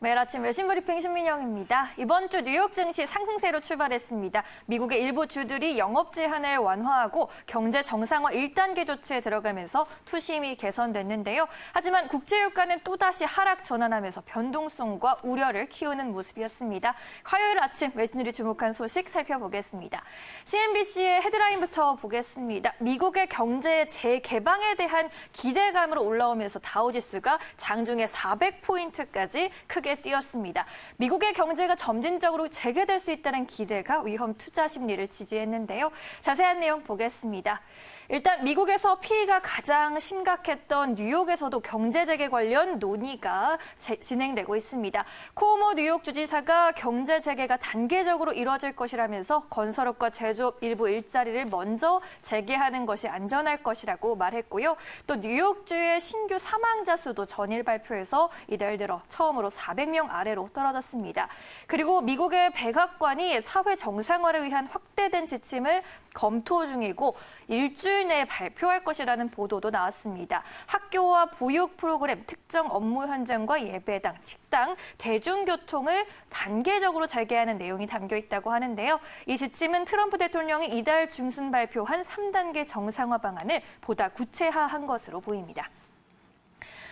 매일 아침 외신 브리핑 신민영입니다. 이번 주 뉴욕 증시 상승세로 출발했습니다. 미국의 일부 주들이 영업 제한을 완화하고 경제 정상화 1단계 조치에 들어가면서 투심이 개선됐는데요. 하지만 국제유가는 또다시 하락 전환하면서 변동성과 우려를 키우는 모습이었습니다. 화요일 아침 외신들이 주목한 소식 살펴보겠습니다. CNBC의 헤드라인부터 보겠습니다. 미국의 경제의 재개방에 대한 기대감으로 올라오면서 다우지수가 장중에 400포인트까지 크게 뛰었습니다. 미국의 경제가 점진적으로 재개될 수 있다는 기대가 위험 투자 심리를 지지했는데요. 자세한 내용 보겠습니다. 일단 미국에서 피해가 가장 심각했던 뉴욕에서도 경제 재개 관련 논의가 진행되고 있습니다. 쿠오모 뉴욕 주지사가 경제 재개가 단계적으로 이뤄질 것이라면서 건설업과 제조업 일부 일자리를 먼저 재개하는 것이 안전할 것이라고 말했고요. 또 뉴욕주의 신규 사망자 수도 전일 발표해서 이달 들어 처음으로 400명 아래로 떨어졌습니다. 그리고 미국의 백악관이 사회 정상화를 위한 확대된 지침을 검토 중이고 일주일 내에 발표할 것이라는 보도도 나왔습니다. 학교와 보육 프로그램, 특정 업무 현장과 예배당, 식당, 대중교통을 단계적으로 재개하는 내용이 담겨 있다고 하는데요. 이 지침은 트럼프 대통령이 이달 중순 발표한 3단계 정상화 방안을 보다 구체화한 것으로 보입니다.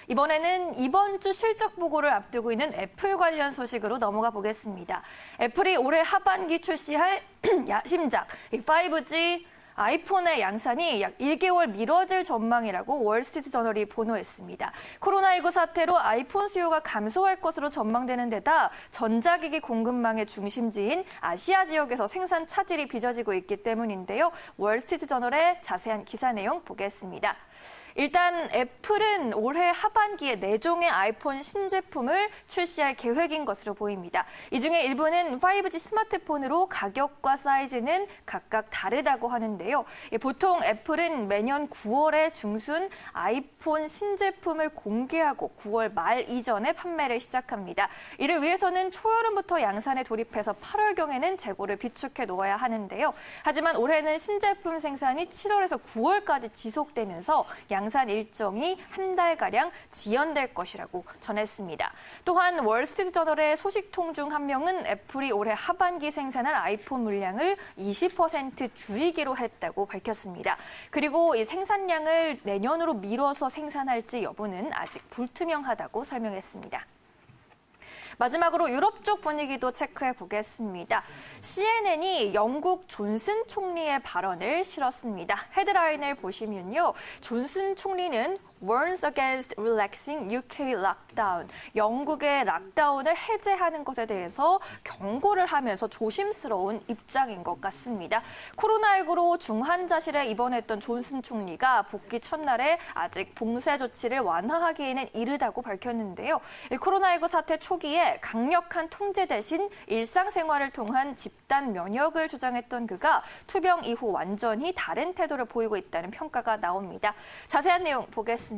이번에는 이번 주 실적 보고를 앞두고 있는 애플 관련 소식으로 넘어가 보겠습니다. 애플이 올해 하반기 출시할 야심작 5G 아이폰의 양산이 약 1개월 미뤄질 전망이라고 월스트리트저널이 보도했습니다. 코로나19 사태로 아이폰 수요가 감소할 것으로 전망되는 데다 전자기기 공급망의 중심지인 아시아 지역에서 생산 차질이 빚어지고 있기 때문인데요. 월스트리트저널의 자세한 기사 내용 보겠습니다. 일단 애플은 올해 하반기에 4종의 아이폰 신제품을 출시할 계획인 것으로 보입니다. 이 중에 일부는 5G 스마트폰으로 가격과 사이즈는 각각 다르다고 하는데요. 보통 애플은 매년 9월에 중순 아이폰 신제품을 공개하고 9월 말 이전에 판매를 시작합니다. 이를 위해서는 초여름부터 양산에 돌입해서 8월경에는 재고를 비축해 놓아야 하는데요. 하지만 올해는 신제품 생산이 7월에서 9월까지 지속되면서 양산 일정이 한 달가량 지연될 것이라고 전했습니다. 또한 월스트리트저널의 소식통 중 한 명은 애플이 올해 하반기 생산할 아이폰 물량을 20% 줄이기로 했다고 밝혔습니다. 그리고 이 생산량을 내년으로 미뤄서 생산할지 여부는 아직 불투명하다고 설명했습니다. 마지막으로 유럽 쪽 분위기도 체크해 보겠습니다. CNN이 영국 존슨 총리의 발언을 실었습니다. 헤드라인을 보시면요. 존슨 총리는 warns against relaxing UK lockdown, 영국의 락다운을 해제하는 것에 대해서 경고를 하면서 조심스러운 입장인 것 같습니다. 코로나19로 중환자실에 입원했던 존슨 총리가 복귀 첫날에 아직 봉쇄 조치를 완화하기에는 이르다고 밝혔는데요. 코로나19 사태 초기에 강력한 통제 대신 일상생활을 통한 집단 면역을 주장했던 그가 투병 이후 완전히 다른 태도를 보이고 있다는 평가가 나옵니다. 자세한 내용 보겠습니다.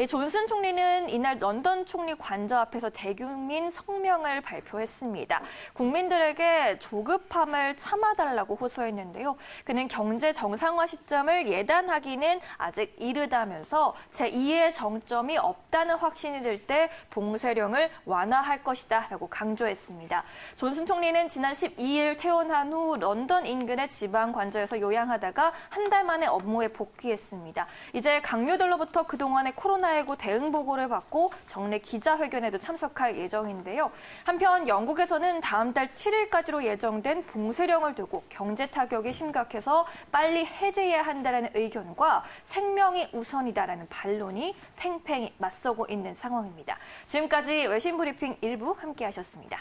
존슨 총리는 이날 런던 총리 관저 앞에서 대국민 성명을 발표했습니다. 국민들에게 조급함을 참아달라고 호소했는데요. 그는 경제 정상화 시점을 예단하기는 아직 이르다면서 제2의 정점이 없다는 확신이 들 때 봉쇄령을 완화할 것이다 라고 강조했습니다. 존슨 총리는 지난 12일 퇴원한 후 런던 인근의 지방 관저에서 요양하다가 한 달 만에 업무에 복귀했습니다. 이제 강요들로부터 그동안의 코로나19 대응 보고를 받고 정례 기자회견에도 참석할 예정인데요. 한편 영국에서는 다음 달 7일까지로 예정된 봉쇄령을 두고 경제 타격이 심각해서 빨리 해제해야 한다는 의견과 생명이 우선이다라는 반론이 팽팽히 맞서고 있는 상황입니다. 지금까지 외신 브리핑 1부 함께하셨습니다.